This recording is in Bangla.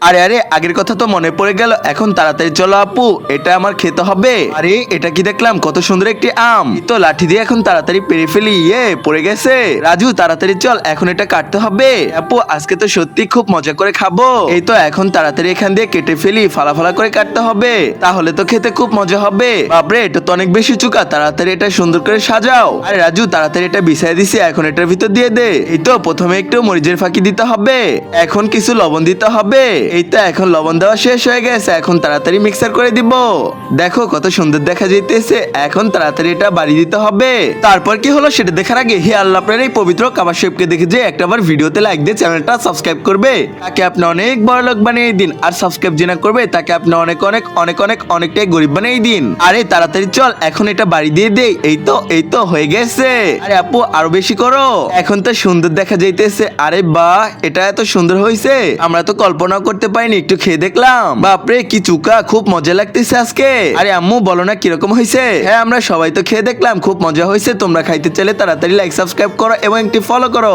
আরে আরে আগের কথা তো মনে পড়ে গেল, এখন তাড়াতাড়ি চলো আপু, এটা আমার খেতে হবে। আরে এটা কি দেখলাম, কত সুন্দর একটি আম। এই তো লাঠি দিয়ে এখন তাড়াতাড়ি পেরে ফেলি। পড়ে গেছে। রাজু তাড়াতাড়ি চল, এখন এটা কাটতে হবে। আপু আজকে তো সত্যি খুব মজা করে খাবো। এই তো এখন তাড়াতাড়ি এখান দিয়ে কেটে ফেলি, ফালা ফালা করে কাটতে হবে, তাহলে তো খেতে খুব মজা হবে। বাপরে এটা তো অনেক বেশি চুকা, তাড়াতাড়ি এটা সুন্দর করে সাজাও। আরে রাজু তাড়াতাড়ি এটা বিছাই দিছি, এখন এটার ভিতর দিয়ে দে। এই তো প্রথমে একটু মরিচের ফাঁকি দিতে হবে, এখন কিছু লবণ দিতে হবে। এই তো এখন লবণ দেওয়া শেষ হয়ে গেছে, এখন তাড়াতাড়ি মিক্সার করে দিব। দেখো কত সুন্দর দেখা যাইতেছে, এখন তাড়াতাড়ি এটা বাড়ি দিতে হবে। তারপর কি হলো সেটা দেখার আগে হে আল্লাহ, আপনার এই পবিত্র কাবার শেফকে দেখে যে একটাবার ভিডিওতে লাইক দিয়ে চ্যানেলটা সাবস্ক্রাইব করবে, তাকে আপনি অনেক বড় লোক বানিয়ে দিন। আর সাবস্ক্রাইব যে না করবে তাকে আপনি অনেক অনেক অনেক অনেক অনেকটাই গরিব বানিয়ে দিন। আরে তাড়াতাড়ি চল, এখন এটা বাড়ি দিয়ে দে। এই তো হয়ে গেছে। আরে আপু আরো বেশি করো, এখন তো সুন্দর দেখা যাইতেছে। আরে বাহ, এটা এত সুন্দর হয়েছে, আমরা তো কল্পনাও করতে পারিনি। একটু খেয়ে দেখলাম, বাপরে কি চুকা, খুব মজা লাগতেছে আজকে। আরে আম্মু বলো না কিরকম হয়েছে? হ্যাঁ আমরা সবাই তো খেয়ে দেখলাম, খুব মজা হয়েছে। তোমরা খাইতে চাইলে তাড়াতাড়ি লাইক সাবস্ক্রাইব করো এবং একটি ফলো করো।